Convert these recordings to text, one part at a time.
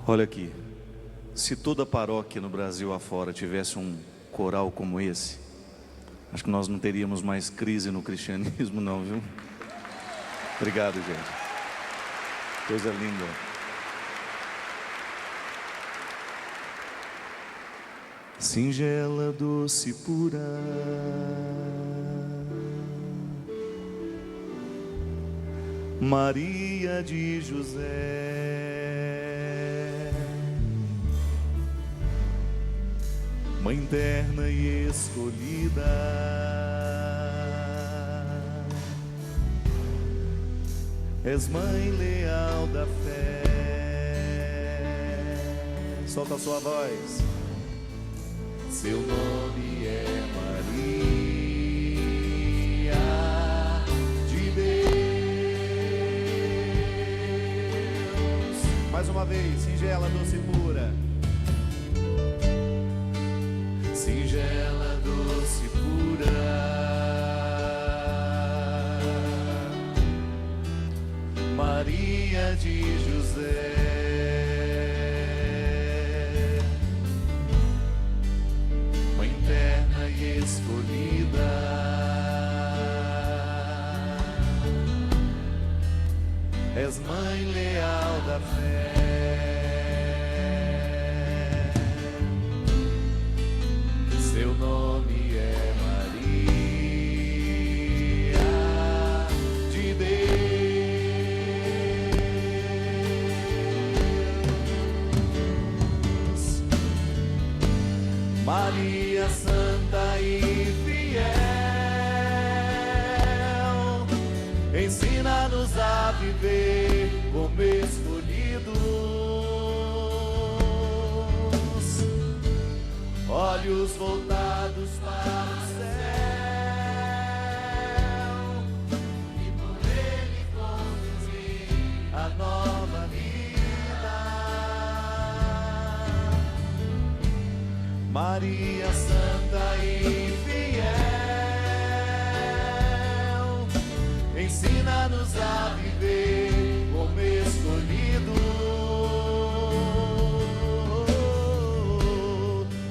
Olha aqui, se toda paróquia no Brasil afora tivesse um coral como esse, acho que nós não teríamos mais crise no cristianismo não, viu? Obrigado, gente. Coisa linda. Singela, doce, pura, Maria de José, mãe terna e escolhida, és mãe leal da fé. Solta a sua voz. Seu nome é Maria de Deus. Mais uma vez, singela, doce e pura. Singela, doce e pura, Maria de José, escolhida, és mãe leal da fé. Seu nome é Maria de Deus, Maria Santa e fiel, ensina-nos a viver como escolhidos, olhos voltados para o céu, e por ele construir a nova vida. Maria Santa e fiel, ensina-nos a viver como escolhidos,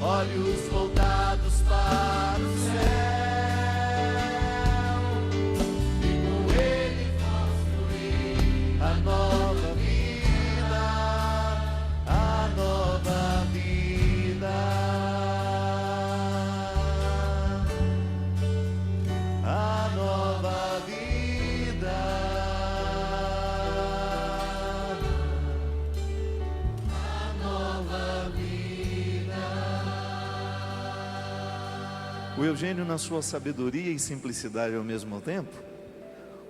olhos voltados para o céu, e com ele construir a nova vida, a nova vida. O Eugênio, na sua sabedoria e simplicidade ao mesmo tempo,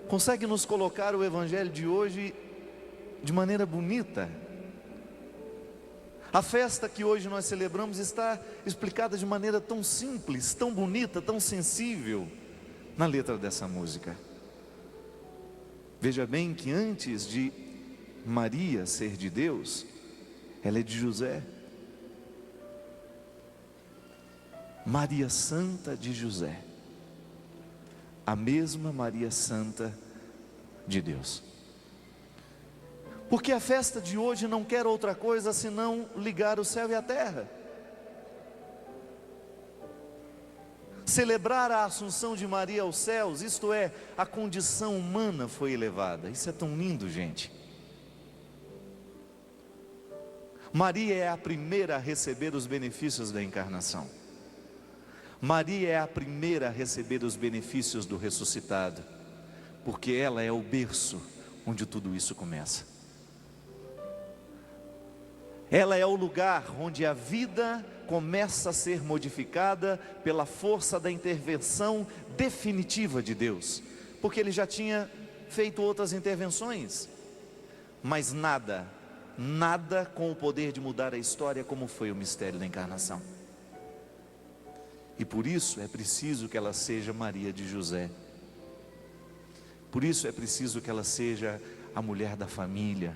consegue nos colocar o Evangelho de hoje de maneira bonita. A festa que hoje nós celebramos está explicada de maneira tão simples, tão bonita, tão sensível na letra dessa música. Veja bem que antes de Maria ser de Deus, ela é de José. Maria Santa de José, a mesma Maria Santa de Deus. Porque a festa de hoje não quer outra coisa senão ligar o céu e a terra, celebrar a assunção de Maria aos céus, isto é, a condição humana foi elevada. Isso é tão lindo, gente. Maria é a primeira a receber os benefícios da encarnação. Maria é a primeira a receber os benefícios do ressuscitado, porque ela é o berço onde tudo isso começa. Ela é o lugar onde a vida começa a ser modificada pela força da intervenção definitiva de Deus, porque Ele já tinha feito outras intervenções, mas nada com o poder de mudar a história como foi o mistério da encarnação. E por isso é preciso que ela seja Maria de José. Por isso é preciso que ela seja a mulher da família.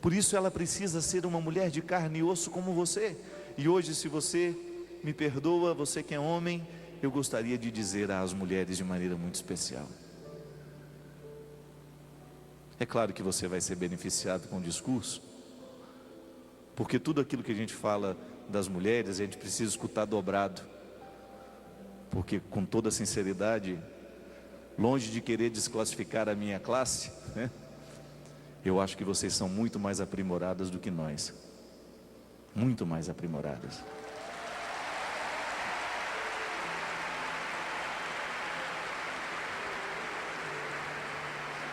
Por isso ela precisa ser uma mulher de carne e osso como você. E hoje, se você me perdoa, você que é homem, eu gostaria de dizer às mulheres de maneira muito especial: é claro que você vai ser beneficiado com o discurso, Porque tudo aquilo que a gente fala das mulheres, a gente precisa escutar dobrado. Porque, com toda sinceridade, longe de querer desclassificar a minha classe, né, eu acho que vocês são muito mais aprimoradas do que nós. Muito mais aprimoradas.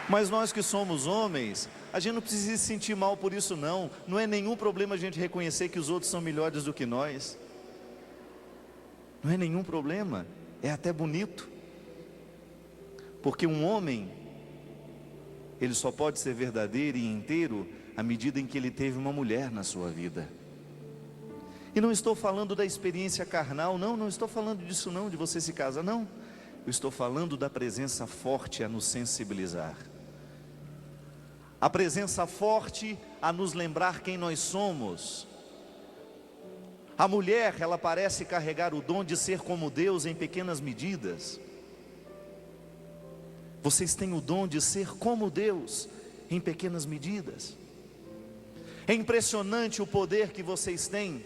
Mas nós que somos homens, a gente não precisa se sentir mal por isso não. Não é nenhum problema a gente reconhecer que os outros são melhores do que nós. Não é nenhum problema, é até bonito. Porque um homem, ele só pode ser verdadeiro e inteiro à medida em que ele teve uma mulher na sua vida. E não estou falando da experiência carnal, não estou falando disso não, de você se casar, não. Eu estou falando da presença forte a nos sensibilizar. A presença forte a nos lembrar quem nós somos. A mulher, ela parece carregar o dom de ser como Deus em pequenas medidas. Vocês têm o dom de ser como Deus em pequenas medidas. É impressionante o poder que vocês têm,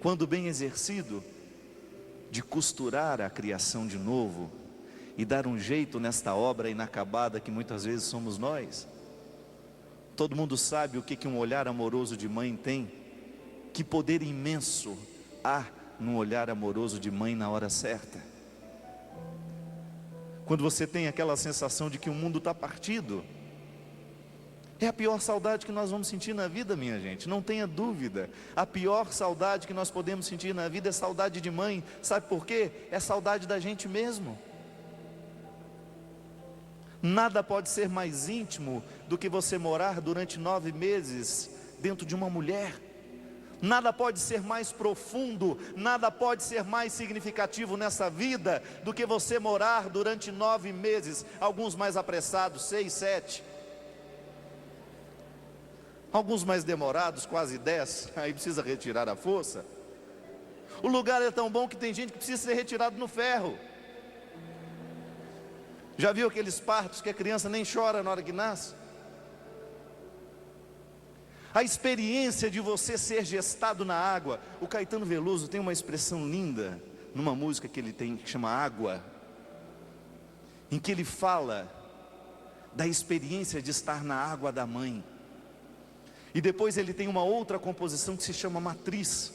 quando bem exercido, de costurar a criação de novo e dar um jeito nesta obra inacabada que muitas vezes somos nós. Todo mundo sabe o que um olhar amoroso de mãe tem. Que poder imenso há num olhar amoroso de mãe na hora certa. Quando você tem aquela sensação de que o mundo está partido, é a pior saudade que nós vamos sentir na vida, minha gente, não tenha dúvida. A pior saudade que nós podemos sentir na vida é saudade de mãe. Sabe por quê? É saudade da gente mesmo. Nada pode ser mais íntimo do que você morar durante 9 meses dentro de uma mulher. Nada pode ser mais profundo, nada pode ser mais significativo nessa vida do que você morar durante 9 meses, alguns mais apressados, 6, 7. Alguns mais demorados, quase 10, aí precisa retirar a força. O lugar é tão bom que tem gente que precisa ser retirado no ferro. Já viu aqueles partos que a criança nem chora na hora que nasce? A experiência de você ser gestado na água. O Caetano Veloso tem uma expressão linda numa música que ele tem, que chama Água, em que ele fala da experiência de estar na água da mãe. E depois ele tem uma outra composição que se chama Matriz.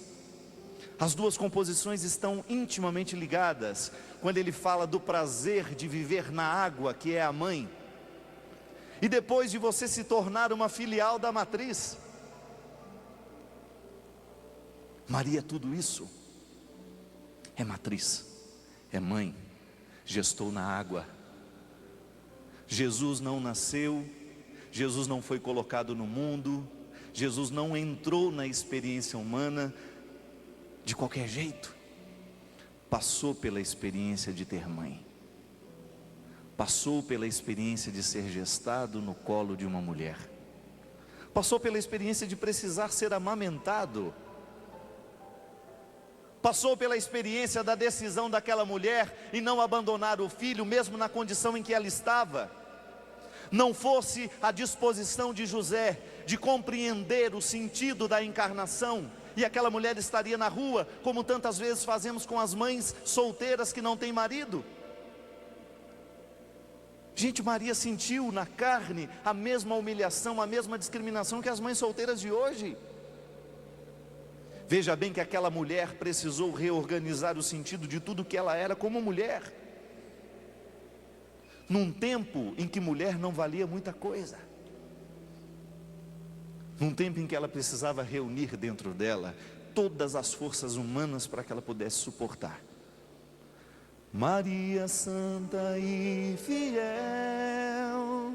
As duas composições estão intimamente ligadas, quando ele fala do prazer de viver na água, que é a mãe, e depois de você se tornar uma filial da matriz. Maria é tudo isso, é matriz, é mãe, gestou na água. Jesus não nasceu, Jesus não foi colocado no mundo, Jesus não entrou na experiência humana de qualquer jeito. Passou pela experiência de ter mãe, passou pela experiência de ser gestado no colo de uma mulher, passou pela experiência de precisar ser amamentado, passou pela experiência da decisão daquela mulher em não abandonar o filho, mesmo na condição em que ela estava. Não fosse a disposição de José de compreender o sentido da encarnação, e aquela mulher estaria na rua, como tantas vezes fazemos com as mães solteiras que não têm marido. Gente, Maria sentiu na carne a mesma humilhação, a mesma discriminação que as mães solteiras de hoje. Veja bem que aquela mulher precisou reorganizar o sentido de tudo que ela era como mulher, num tempo em que mulher não valia muita coisa, num tempo em que ela precisava reunir dentro dela todas as forças humanas para que ela pudesse suportar. Maria Santa e fiel,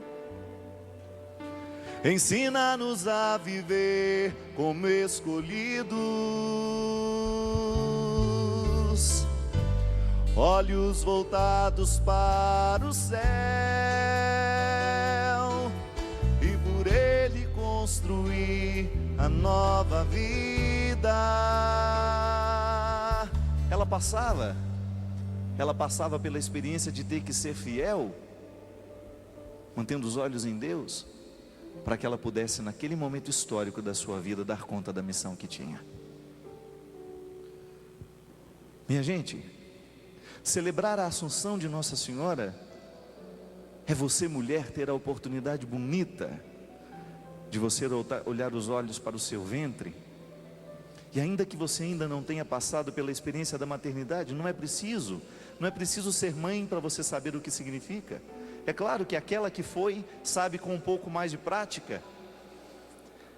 ensina-nos a viver como escolhidos, olhos voltados para o céu, e por ele construir a nova vida. Ela passava pela experiência de ter que ser fiel, mantendo os olhos em Deus, para que ela pudesse, naquele momento histórico da sua vida, dar conta da missão que tinha. Minha gente, celebrar a Assunção de Nossa Senhora é você, mulher, ter a oportunidade bonita de você olhar os olhos para o seu ventre. E ainda que você ainda não tenha passado pela experiência da maternidade, não é preciso ser mãe para você saber o que significa. É claro que aquela que foi, sabe com um pouco mais de prática.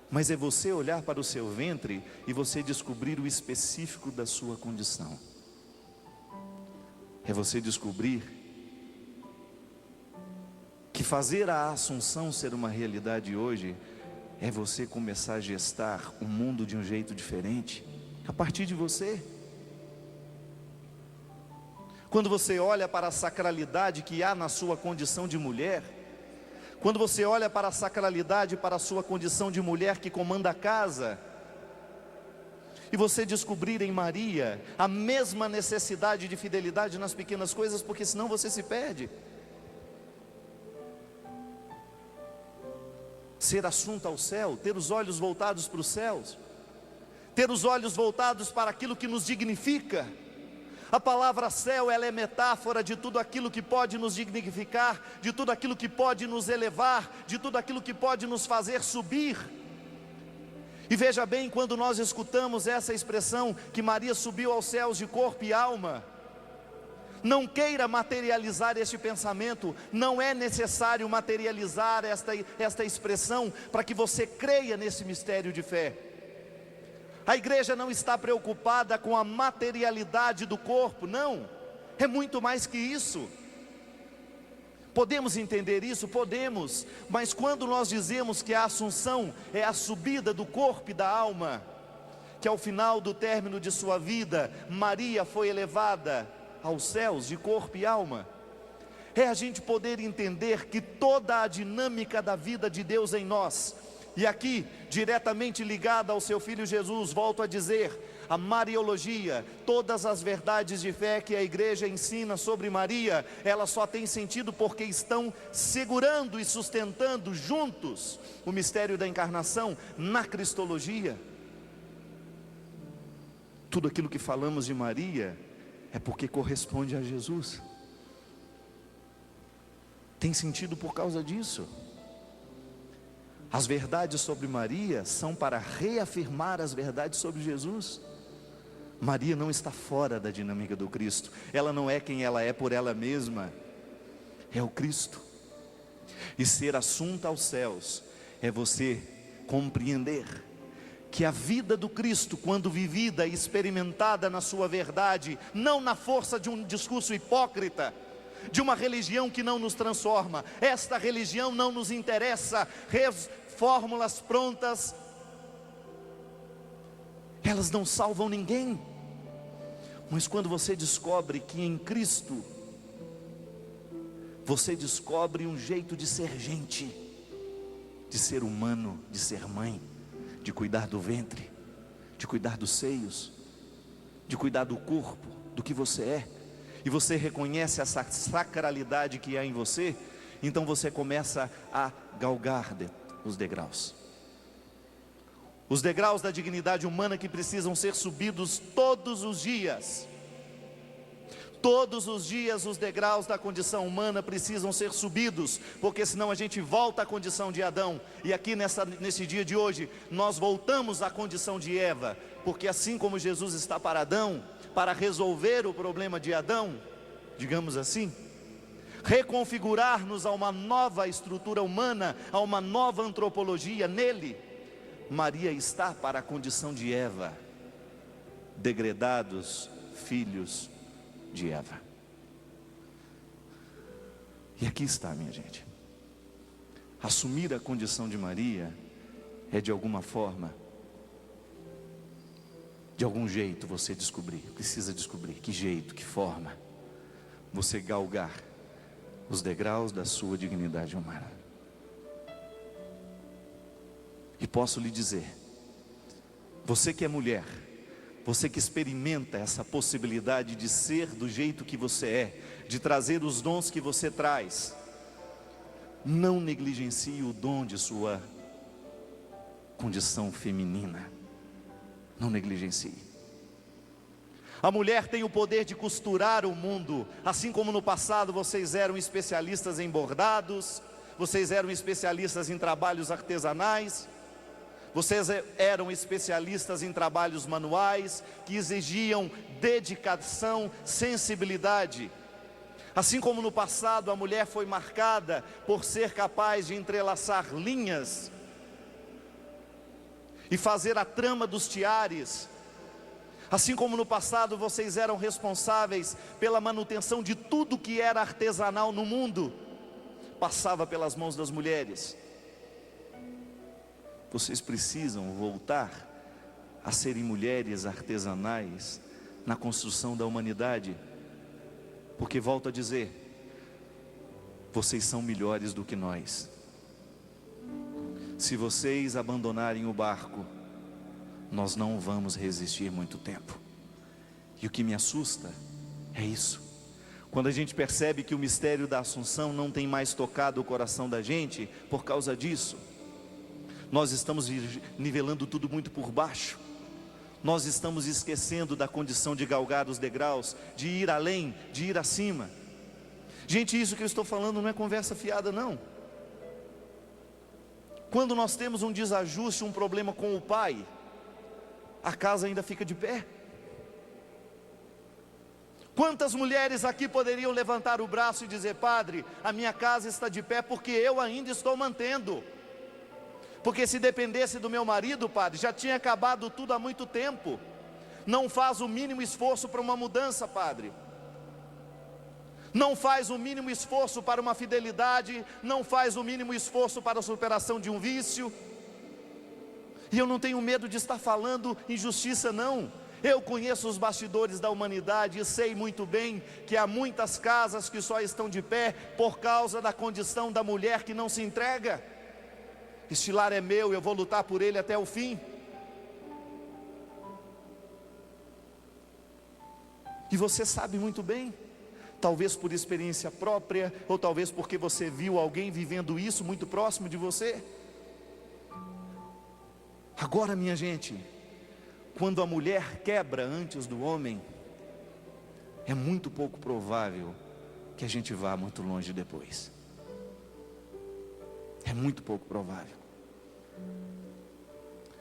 Mas é você olhar para o seu ventre e você descobrir o específico da sua condição. É você descobrir que fazer a Assunção ser uma realidade hoje é você começar a gestar o mundo de um jeito diferente, a partir de você. Quando você olha para a sacralidade que há na sua condição de mulher, quando você olha para a sacralidade, para a sua condição de mulher que comanda a casa, e você descobrir em Maria a mesma necessidade de fidelidade nas pequenas coisas, porque senão você se perde. Ser assunta ao céu, ter os olhos voltados para os céus, ter os olhos voltados para aquilo que nos dignifica. A palavra céu, ela é metáfora de tudo aquilo que pode nos dignificar, de tudo aquilo que pode nos elevar, de tudo aquilo que pode nos fazer subir. E veja bem, quando nós escutamos essa expressão, que Maria subiu aos céus de corpo e alma, não queira materializar este pensamento, não é necessário materializar esta expressão para que você creia nesse mistério de fé. A igreja não está preocupada com a materialidade do corpo, não, é muito mais que isso. Podemos entender isso? Podemos, mas quando nós dizemos que a Assunção é a subida do corpo e da alma, que ao final do término de sua vida, Maria foi elevada aos céus de corpo e alma, é a gente poder entender que toda a dinâmica da vida de Deus em nós, e aqui diretamente ligada ao seu Filho Jesus, volto a dizer, a Mariologia, todas as verdades de fé que a igreja ensina sobre Maria, ela só tem sentido porque estão segurando e sustentando juntos o mistério da encarnação na Cristologia. Tudo aquilo que falamos de Maria é porque corresponde a Jesus, tem sentido por causa disso. As verdades sobre Maria são para reafirmar as verdades sobre Jesus. Maria não está fora da dinâmica do Cristo, ela não é quem ela é por ela mesma, é o Cristo. E ser assunta aos céus é você compreender que a vida do Cristo, quando vivida e experimentada na sua verdade, não na força de um discurso hipócrita, de uma religião que não nos transforma, esta religião não nos interessa, fórmulas prontas, elas não salvam ninguém. Mas quando você descobre que em Cristo, você descobre um jeito de ser gente, de ser humano, de ser mãe, de cuidar do ventre, de cuidar dos seios, de cuidar do corpo, do que você é, e você reconhece essa sacralidade que há em você, então você começa a galgar os degraus da dignidade humana que precisam ser subidos todos os dias. Todos os dias os degraus da condição humana precisam ser subidos, porque senão a gente volta à condição de Adão. E aqui nesse dia de hoje, nós voltamos à condição de Eva, porque assim como Jesus está para Adão, para resolver o problema de Adão, digamos assim, reconfigurar-nos a uma nova estrutura humana, a uma nova antropologia nele, Maria está para a condição de Eva, degredados filhos de Eva. E aqui está, minha gente, assumir a condição de Maria é de alguma forma, de algum jeito você precisa descobrir que jeito, que forma, você galgar os degraus da sua dignidade humana. E posso lhe dizer, você que é mulher, você que experimenta essa possibilidade de ser do jeito que você é, de trazer os dons que você traz, não negligencie o dom de sua condição feminina. Não negligencie. A mulher tem o poder de costurar o mundo, assim como no passado vocês eram especialistas em bordados, vocês eram especialistas em trabalhos artesanais, vocês eram especialistas em trabalhos manuais, que exigiam dedicação, sensibilidade. Assim como no passado a mulher foi marcada por ser capaz de entrelaçar linhas e fazer a trama dos tiares, assim como no passado vocês eram responsáveis pela manutenção de tudo que era artesanal no mundo, passava pelas mãos das mulheres. Vocês precisam voltar a serem mulheres artesanais na construção da humanidade, porque volto a dizer, vocês são melhores do que nós. Se vocês abandonarem o barco, nós não vamos resistir muito tempo. E o que me assusta é isso. Quando a gente percebe que o mistério da Assunção não tem mais tocado o coração da gente, por causa disso, nós estamos nivelando tudo muito por baixo. Nós estamos esquecendo da condição de galgar os degraus, de ir além, de ir acima. Gente, isso que eu estou falando não é conversa fiada, não. Quando nós temos um desajuste, um problema com o pai, a casa ainda fica de pé. Quantas mulheres aqui poderiam levantar o braço e dizer: padre, a minha casa está de pé porque eu ainda estou mantendo. Porque se dependesse do meu marido, padre, já tinha acabado tudo há muito tempo. Não faz o mínimo esforço para uma mudança, padre. Não faz o mínimo esforço para uma fidelidade, não faz o mínimo esforço para a superação de um vício. E eu não tenho medo de estar falando injustiça, não. Eu conheço os bastidores da humanidade e sei muito bem que há muitas casas que só estão de pé por causa da condição da mulher que não se entrega. Este lar é meu, eu vou lutar por ele até o fim. E você sabe muito bem, talvez por experiência própria, ou talvez porque você viu alguém vivendo isso muito próximo de você. Agora, minha gente, quando a mulher quebra antes do homem, é muito pouco provável que a gente vá muito longe depois. É muito pouco provável.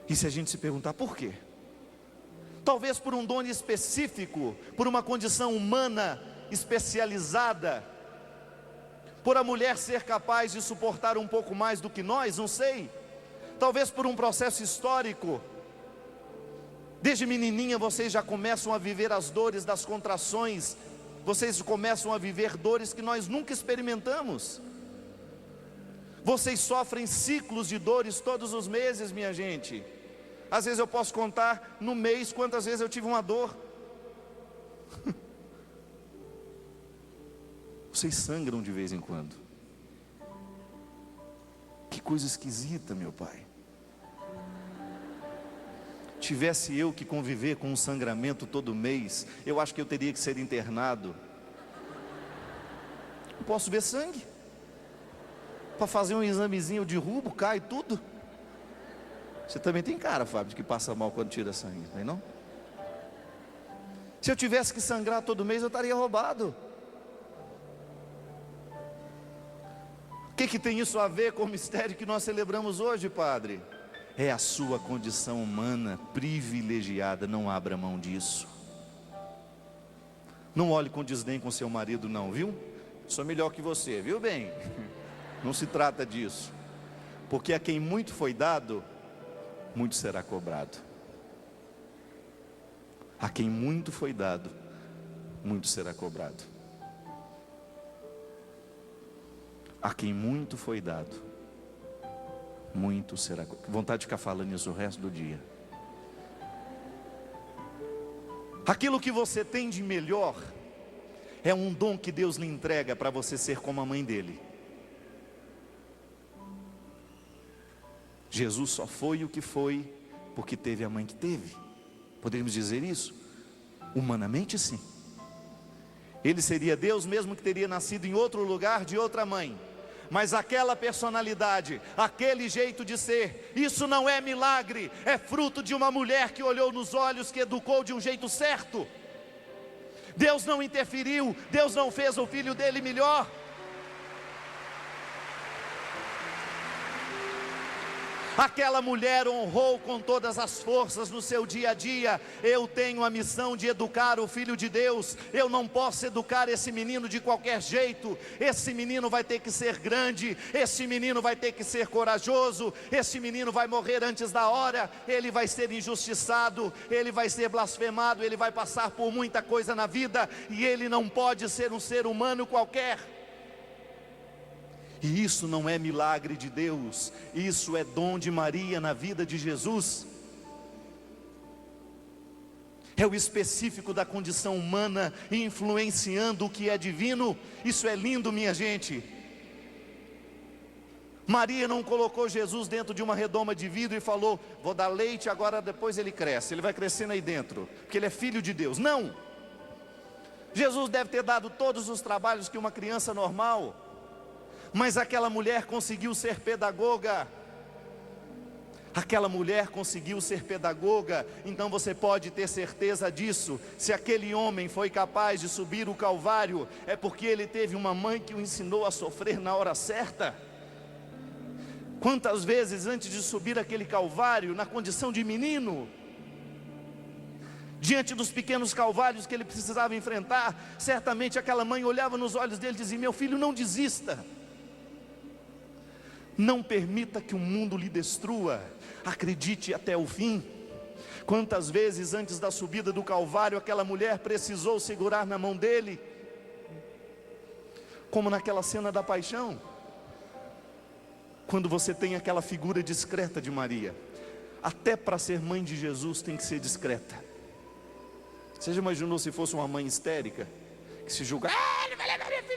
E se a gente se perguntar por quê? Talvez por um dom específico, por uma condição humana especializada, por a mulher ser capaz de suportar um pouco mais do que nós, não sei. Talvez por um processo histórico. Desde menininha vocês já começam a viver as dores das contrações, vocês começam a viver dores que nós nunca experimentamos. Vocês sofrem ciclos de dores todos os meses, minha gente. Às vezes eu posso contar no mês quantas vezes eu tive uma dor. Vocês sangram de vez em quando. Que coisa esquisita, meu pai. Tivesse eu que conviver com um sangramento todo mês, eu acho que eu teria que ser internado. Não posso ver sangue. Para fazer um examezinho de rubo, cai tudo. Você também tem cara, Fábio, de que passa mal quando tira sangue, não é não? Se eu tivesse que sangrar todo mês, eu estaria roubado. O que tem isso a ver com o mistério que nós celebramos hoje, padre? É a sua condição humana privilegiada, não abra mão disso. Não olhe com desdém com seu marido não, viu? Sou melhor que você, viu bem? Não se trata disso. Porque a quem muito foi dado, muito será cobrado. A quem muito foi dado, muito será cobrado. A quem muito foi dado, muito será cobrado. Vontade de ficar falando isso o resto do dia. Aquilo que você tem de melhor é um dom que Deus lhe entrega para você ser como a mãe dele. Jesus só foi o que foi porque teve a mãe que teve. Poderíamos dizer isso? Humanamente, sim. Ele seria Deus mesmo que teria nascido em outro lugar de outra mãe. Mas aquela personalidade, aquele jeito de ser, isso não é milagre, é fruto de uma mulher que olhou nos olhos, que educou de um jeito certo. Deus não interferiu, Deus não fez o filho dele melhor. Aquela mulher honrou com todas as forças no seu dia a dia. Eu tenho a missão de educar o Filho de Deus. Eu não posso educar esse menino de qualquer jeito. Esse menino vai ter que ser grande, esse menino vai ter que ser corajoso, esse menino vai morrer antes da hora, ele vai ser injustiçado, ele vai ser blasfemado, ele vai passar por muita coisa na vida, e ele não pode ser um ser humano qualquer. E isso não é milagre de Deus, isso é dom de Maria na vida de Jesus. É o específico da condição humana influenciando o que é divino. Isso é lindo, minha gente. Maria não colocou Jesus dentro de uma redoma de vidro e falou: vou dar leite, agora depois ele cresce, ele vai crescendo aí dentro, porque ele é filho de Deus. Não. Jesus deve ter dado todos os trabalhos que uma criança normal, mas aquela mulher conseguiu ser pedagoga. Aquela mulher conseguiu ser pedagoga. Então você pode ter certeza disso. Se aquele homem foi capaz de subir o Calvário, é porque ele teve uma mãe que o ensinou a sofrer na hora certa. Quantas vezes antes de subir aquele Calvário, na condição de menino, diante dos pequenos calvários que ele precisava enfrentar, certamente aquela mãe olhava nos olhos dele e dizia: meu filho, não desista. Não permita que o mundo lhe destrua, acredite até o fim. Quantas vezes antes da subida do Calvário, aquela mulher precisou segurar na mão dele, como naquela cena da paixão, quando você tem aquela figura discreta de Maria. Até para ser mãe de Jesus tem que ser discreta. Você já imaginou se fosse uma mãe histérica, que se julga: ele vai levar minha filha.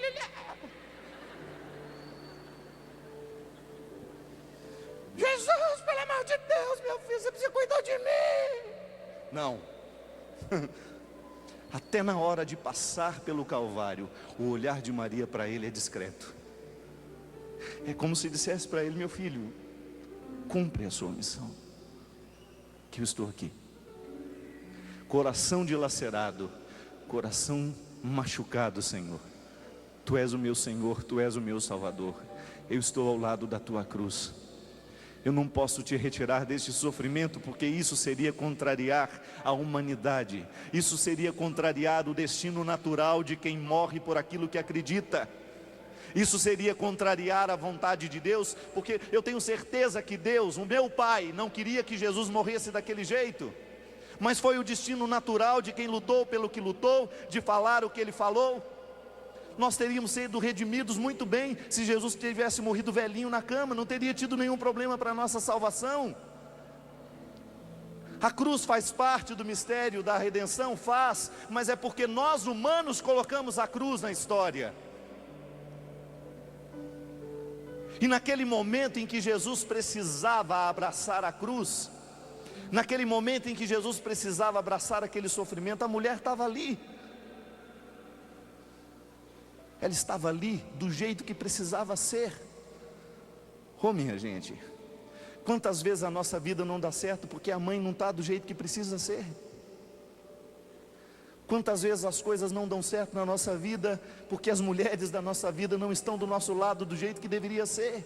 Jesus, pelo amor de Deus, meu filho, você precisa cuidar de mim. Não. Até na hora de passar pelo Calvário, o olhar de Maria para ele é discreto. É como se dissesse para ele: meu filho, cumpre a sua missão, que eu estou aqui. Coração dilacerado, coração machucado, Senhor. Tu és o meu Senhor, Tu és o meu Salvador. Eu estou ao lado da Tua cruz. Eu não posso te retirar deste sofrimento, porque isso seria contrariar a humanidade. Isso seria contrariar o destino natural de quem morre por aquilo que acredita. Isso seria contrariar a vontade de Deus, porque eu tenho certeza que Deus, o meu Pai, não queria que Jesus morresse daquele jeito. Mas foi o destino natural de quem lutou pelo que lutou, de falar o que ele falou. Nós teríamos sido redimidos muito bem se Jesus tivesse morrido velhinho na cama, não teria tido nenhum problema para a nossa salvação. A cruz faz parte do mistério da redenção, faz, mas é porque nós humanos colocamos a cruz na história. E naquele momento em que Jesus precisava abraçar a cruz, naquele momento em que Jesus precisava abraçar aquele sofrimento, a mulher estava ali. Ela estava ali do jeito que precisava ser. Oh, minha gente, quantas vezes a nossa vida não dá certo porque a mãe não está do jeito que precisa ser? Quantas vezes as coisas não dão certo na nossa vida porque as mulheres da nossa vida não estão do nosso lado do jeito que deveria ser?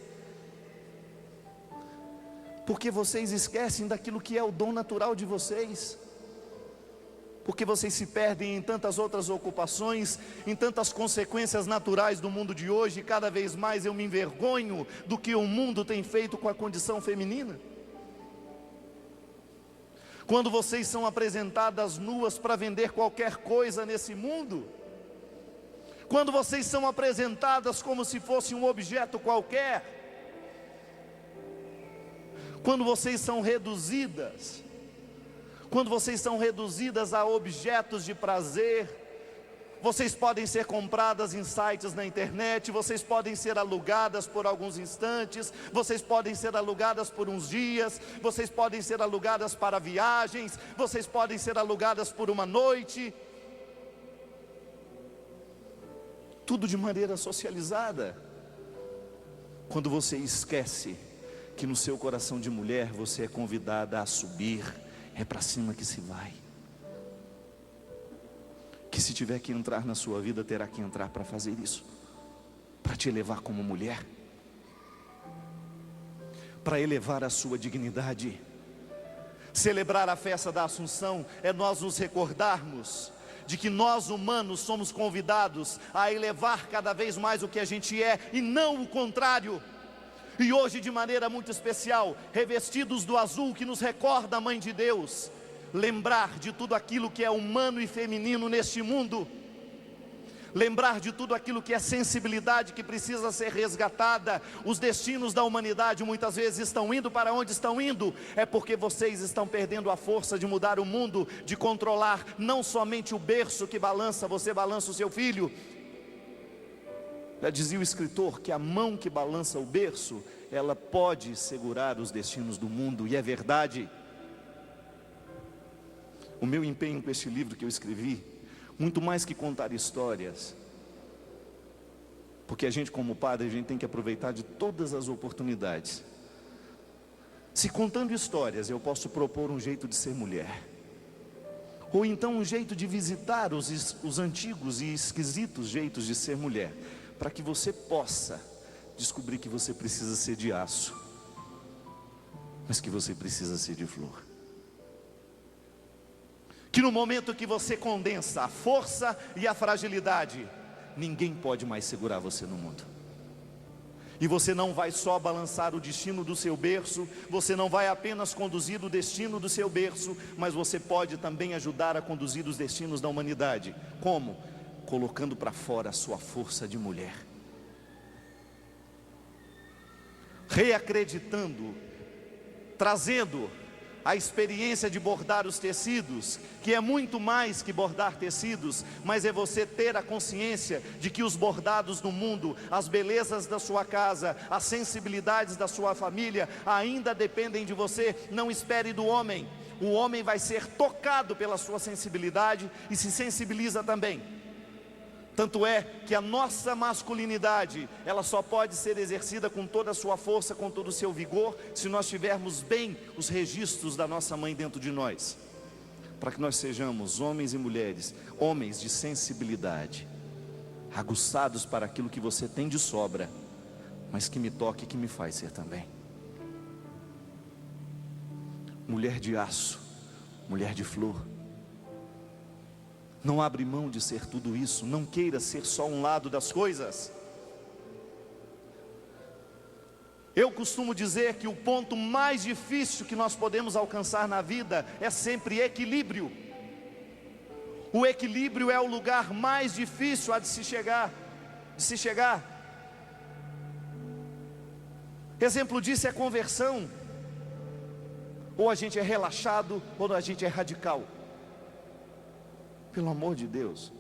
Porque vocês esquecem daquilo que é o dom natural de vocês. Porque vocês se perdem em tantas outras ocupações, em tantas consequências naturais do mundo de hoje. E cada vez mais eu me envergonho do que o mundo tem feito com a condição feminina. Quando vocês são apresentadas nuas para vender qualquer coisa nesse mundo, quando vocês são apresentadas como se fosse um objeto qualquer, quando vocês são reduzidas a objetos de prazer, vocês podem ser compradas em sites na internet, vocês podem ser alugadas por alguns instantes, vocês podem ser alugadas por uns dias, vocês podem ser alugadas para viagens, vocês podem ser alugadas por uma noite, tudo de maneira socializada. Quando você esquece que no seu coração de mulher você é convidada a subir, é para cima que se vai. Que se tiver que entrar na sua vida, terá que entrar para fazer isso, para te elevar como mulher, para elevar a sua dignidade. Celebrar a festa da Assunção é nós nos recordarmos de que nós humanos somos convidados a elevar cada vez mais o que a gente é, e não o contrário. E hoje, de maneira muito especial, revestidos do azul que nos recorda a Mãe de Deus, lembrar de tudo aquilo que é humano e feminino neste mundo, lembrar de tudo aquilo que é sensibilidade que precisa ser resgatada. Os destinos da humanidade muitas vezes estão indo para onde estão indo, é porque vocês estão perdendo a força de mudar o mundo, de controlar não somente o berço que balança, você balança o seu filho. Já dizia o escritor que a mão que balança o berço, ela pode segurar os destinos do mundo, e é verdade. O meu empenho com este livro que eu escrevi, muito mais que contar histórias, porque a gente como padre, a gente tem que aproveitar de todas as oportunidades. Se contando histórias eu posso propor um jeito de ser mulher, ou então um jeito de visitar os antigos e esquisitos jeitos de ser mulher, para que você possa descobrir que você precisa ser de aço, mas que você precisa ser de flor. Que no momento que você condensa a força e a fragilidade, ninguém pode mais segurar você no mundo. E você não vai só balançar o destino do seu berço, você não vai apenas conduzir o destino do seu berço, mas você pode também ajudar a conduzir os destinos da humanidade. Como? Colocando para fora a sua força de mulher, reacreditando, trazendo a experiência de bordar os tecidos, que é muito mais que bordar tecidos, mas é você ter a consciência de que os bordados do mundo, as belezas da sua casa, as sensibilidades da sua família, ainda dependem de você. Não espere do homem. O homem vai ser tocado pela sua sensibilidade e se sensibiliza também. Tanto é que a nossa masculinidade, ela só pode ser exercida com toda a sua força, com todo o seu vigor, se nós tivermos bem os registros da nossa mãe dentro de nós, para que nós sejamos homens e mulheres, homens de sensibilidade, aguçados para aquilo que você tem de sobra, mas que me toca e que me faz ser também. Mulher de aço, mulher de flor. Não abre mão de ser tudo isso, não queira ser só um lado das coisas. Eu costumo dizer que o ponto mais difícil que nós podemos alcançar na vida é sempre equilíbrio. O equilíbrio é o lugar mais difícil de se chegar. Exemplo disso é a conversão. Ou a gente é relaxado, ou a gente é radical. Pelo amor de Deus,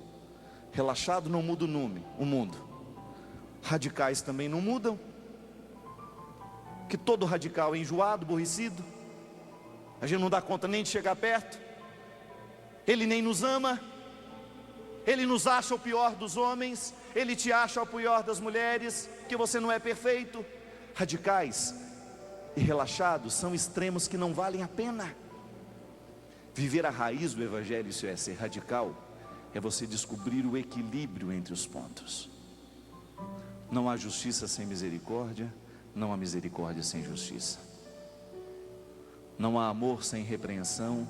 relaxado não muda o mundo, radicais também não mudam, que todo radical é enjoado, aborrecido, a gente não dá conta nem de chegar perto, ele nem nos ama, ele nos acha o pior dos homens, ele te acha o pior das mulheres, que você não é perfeito. Radicais e relaxados são extremos que não valem a pena. Viver a raiz do Evangelho, isso é ser radical, é você descobrir o equilíbrio entre os pontos. Não há justiça sem misericórdia, não há misericórdia sem justiça. Não há amor sem repreensão,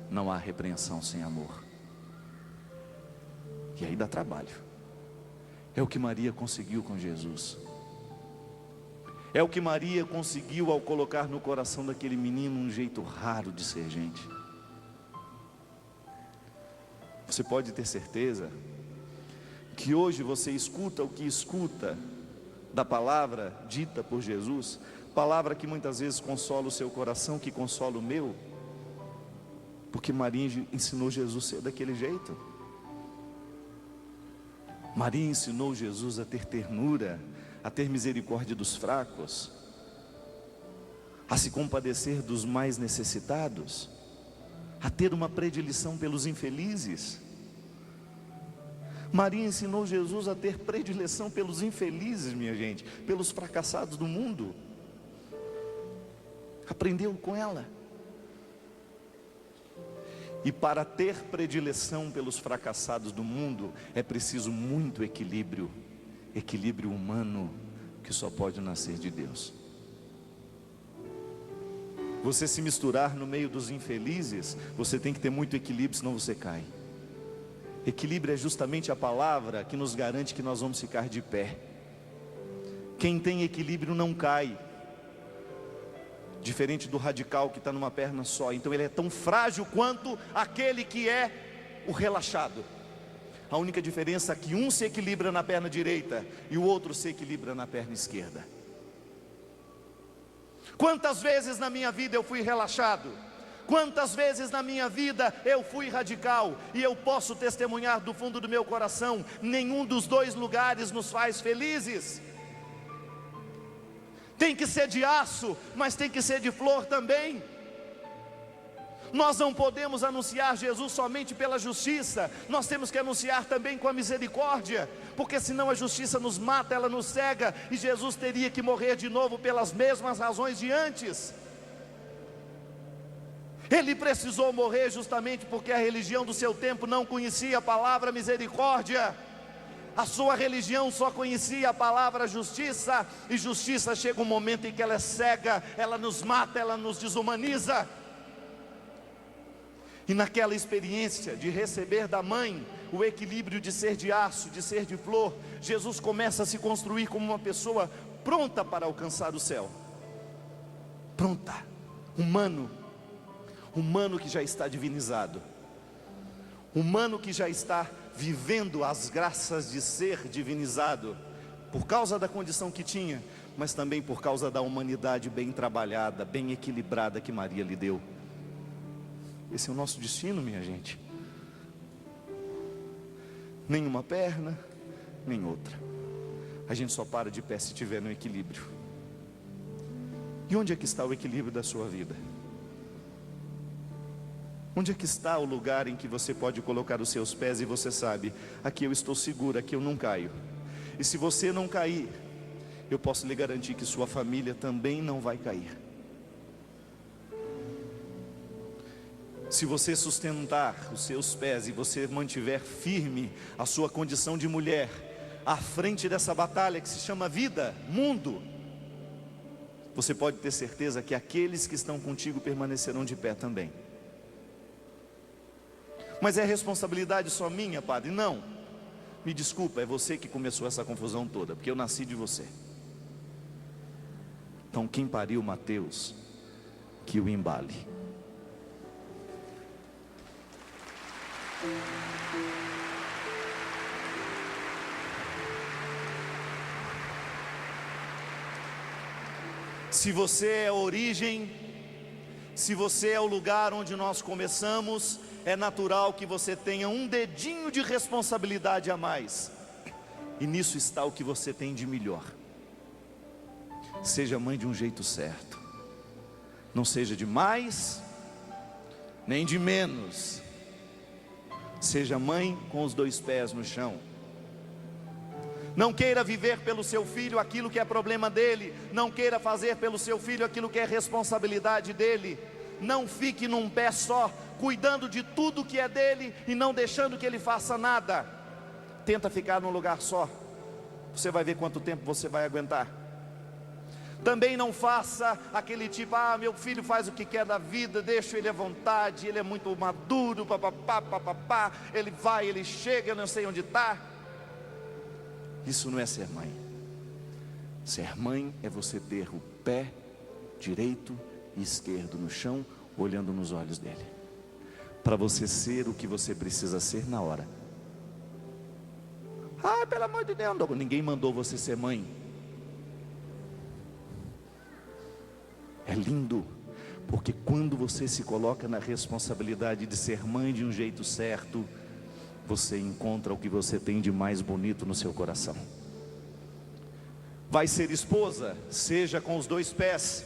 não há repreensão sem amor. E aí dá trabalho. É o que Maria conseguiu com Jesus. É o que Maria conseguiu ao colocar no coração daquele menino um jeito raro de ser gente. Você pode ter certeza que hoje você escuta o que escuta da palavra dita por Jesus, palavra que muitas vezes consola o seu coração, que consola o meu, porque Maria ensinou Jesus a ser daquele jeito. Maria ensinou Jesus a ter ternura, a ter misericórdia dos fracos, a se compadecer dos mais necessitados, a ter uma predileção pelos infelizes. Maria ensinou Jesus a ter predileção pelos infelizes, minha gente, pelos fracassados do mundo. Aprendeu com ela. E para ter predileção pelos fracassados do mundo, é preciso muito equilíbrio, equilíbrio humano, que só pode nascer de Deus. Você se misturar no meio dos infelizes, você tem que ter muito equilíbrio, senão você cai. Equilíbrio é justamente a palavra que nos garante que nós vamos ficar de pé. Quem tem equilíbrio não cai. Diferente do radical que está numa perna só. Então ele é tão frágil quanto aquele que é o relaxado. A única diferença é que um se equilibra na perna direita e o outro se equilibra na perna esquerda. Quantas vezes na minha vida eu fui relaxado? Quantas vezes na minha vida eu fui radical? E eu posso testemunhar do fundo do meu coração: nenhum dos dois lugares nos faz felizes. Tem que ser de aço, mas tem que ser de flor também. Nós não podemos anunciar Jesus somente pela justiça, nós temos que anunciar também com a misericórdia, porque senão a justiça nos mata, ela nos cega, e Jesus teria que morrer de novo pelas mesmas razões de antes. Ele precisou morrer justamente porque a religião do seu tempo não conhecia a palavra misericórdia. A sua religião só conhecia a palavra justiça, e justiça chega um momento em que ela é cega, ela nos mata, ela nos desumaniza. E naquela experiência de receber da mãe o equilíbrio de ser de aço, de ser de flor, Jesus começa a se construir como uma pessoa pronta para alcançar o céu. Pronta, humano que já está divinizado, humano que já está vivendo as graças de ser divinizado, por causa da condição que tinha, mas também por causa da humanidade bem trabalhada, bem equilibrada que Maria lhe deu. Esse é o nosso destino, minha gente. Nem uma perna, nem outra. A gente só para de pé se tiver no equilíbrio. E onde é que está o equilíbrio da sua vida? Onde é que está o lugar em que você pode colocar os seus pés e você sabe: aqui eu estou seguro, aqui eu não caio. E se você não cair, eu posso lhe garantir que sua família também não vai cair. Se você sustentar os seus pés e você mantiver firme a sua condição de mulher à frente dessa batalha que se chama vida, mundo, você pode ter certeza que aqueles que estão contigo permanecerão de pé também. Mas é responsabilidade só minha, padre? Não, me desculpa, é você que começou essa confusão toda, porque eu nasci de você. Então quem pariu Mateus, que o embale. Se você é a origem, se você é o lugar onde nós começamos, é natural que você tenha um dedinho de responsabilidade a mais. E nisso está o que você tem de melhor. Seja mãe de um jeito certo. Não seja de mais, nem de menos. Seja mãe com os dois pés no chão. Não queira viver pelo seu filho aquilo que é problema dele. Não queira fazer pelo seu filho aquilo que é responsabilidade dele. Não fique num pé só, cuidando de tudo que é dele e não deixando que ele faça nada. Tenta ficar num lugar só. Você vai ver quanto tempo você vai aguentar. Também não faça aquele tipo: meu filho faz o que quer da vida, deixa ele à vontade, ele é muito maduro, papapá, papapá, ele vai, ele chega, eu não sei onde está. Isso não é ser mãe. Ser mãe é você ter o pé direito e esquerdo no chão, olhando nos olhos dele, para você ser o que você precisa ser na hora. Pelo amor de Deus, ninguém mandou você ser mãe. É lindo, porque quando você se coloca na responsabilidade de ser mãe de um jeito certo, você encontra o que você tem de mais bonito no seu coração. Vai ser esposa, seja com os dois pés.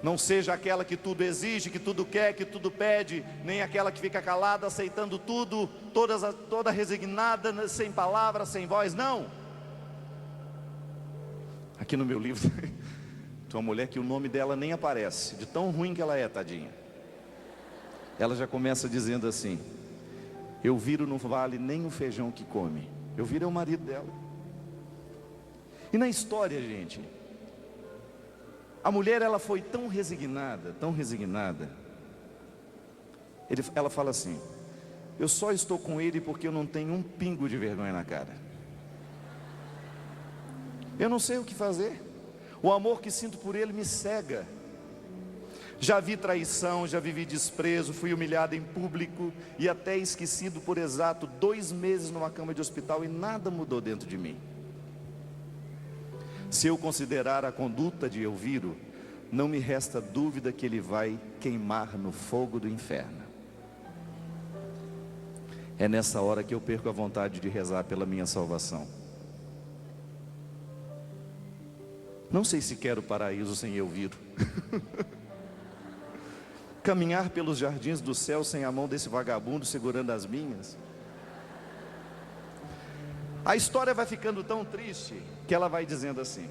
Não seja aquela que tudo exige, que tudo quer, que tudo pede, nem aquela que fica calada, aceitando tudo, toda resignada, sem palavras, sem voz, não. Aqui no meu livro tem uma mulher que o nome dela nem aparece, de tão ruim que ela é, tadinha. Ela já começa dizendo assim: eu viro não vale nem o feijão que come. Eu viro é o marido dela. E na história, gente, a mulher, ela foi tão resignada, ela fala assim: eu só estou com ele porque eu não tenho um pingo de vergonha na cara. Eu não sei o que fazer. O amor que sinto por ele me cega. Já vi traição, já vivi desprezo, fui humilhado em público e até esquecido por exato 2 meses numa cama de hospital, e nada mudou dentro de mim. Se eu considerar a conduta de Elviro, não me resta dúvida que ele vai queimar no fogo do inferno. É nessa hora que eu perco a vontade de rezar pela minha salvação. Não sei se quero paraíso sem Elviro. Caminhar pelos jardins do céu sem a mão desse vagabundo segurando as minhas. A história vai ficando tão triste que ela vai dizendo assim: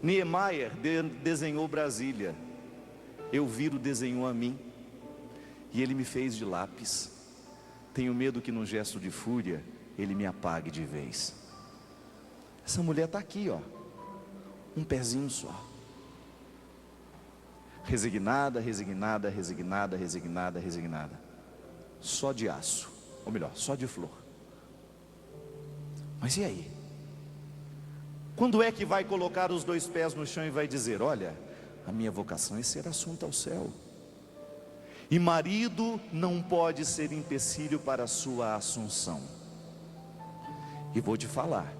Niemeyer desenhou Brasília, Elviro desenhou a mim, e ele me fez de lápis. Tenho medo que num gesto de fúria ele me apague de vez. Essa mulher está aqui, ó, um pezinho só, resignada, só de aço, ou melhor, só de flor. Mas e aí? Quando é que vai colocar os 2 pés no chão e vai dizer: olha, a minha vocação é ser assunta ao céu, e marido não pode ser empecilho para a sua assunção? E vou te falar,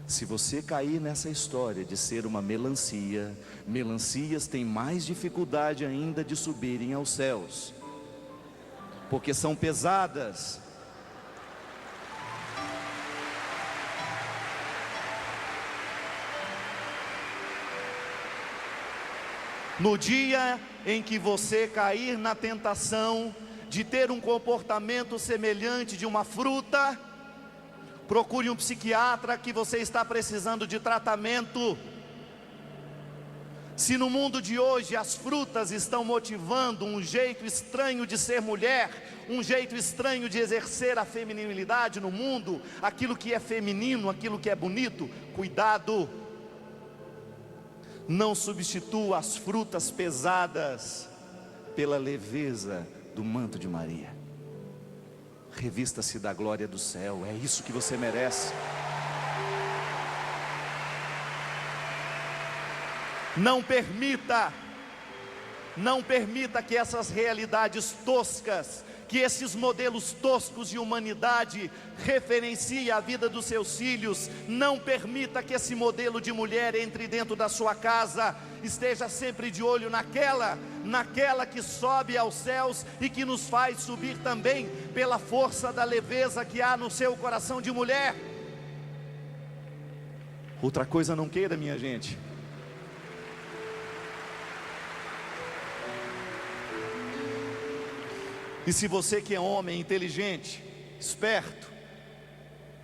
se você cair nessa história de ser uma melancia, melancias têm mais dificuldade ainda de subirem aos céus, porque são pesadas. No dia em que você cair na tentação de ter um comportamento semelhante de uma fruta, procure um psiquiatra, que você está precisando de tratamento. Se no mundo de hoje as frutas estão motivando um jeito estranho de ser mulher, um jeito estranho de exercer a feminilidade no mundo, aquilo que é feminino, aquilo que é bonito, cuidado. Não substitua as frutas pesadas pela leveza do manto de Maria. Revista-se da glória do céu, é isso que você merece. Não permita que essas realidades toscas, que esses modelos toscos de humanidade referenciem a vida dos seus filhos. Não permita que esse modelo de mulher entre dentro da sua casa. Esteja sempre de olho naquela que sobe aos céus e que nos faz subir também pela força da leveza que há no seu coração de mulher. Outra coisa não queira, minha gente. E se você que é homem, inteligente, esperto,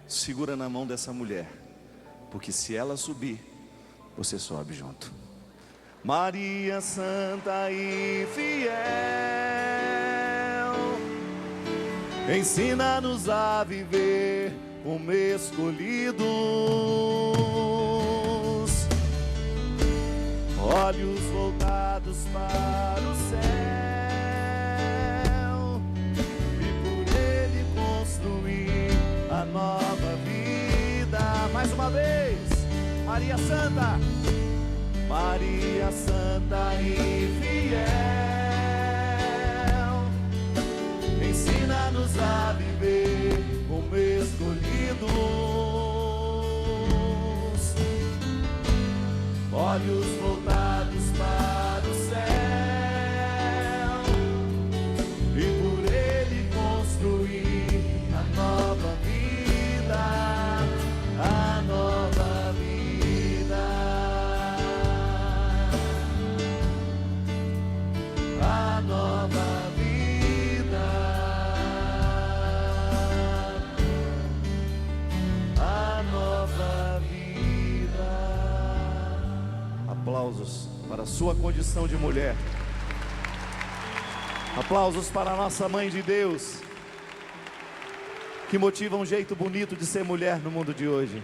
segura na mão dessa mulher, porque se ela subir, você sobe junto. Maria Santa e fiel, ensina-nos a viver como escolhidos, olhos voltados para o céu, a nova vida. Mais uma vez, Maria Santa, Maria Santa e fiel, ensina-nos a viver como escolhidos, olhos voltados para o céu, e por ele construir a nova vida, a nova vida. aplausos para a sua condição de mulher. Aplausos para a nossa Mãe de Deus, que motiva um jeito bonito de ser mulher no mundo de hoje.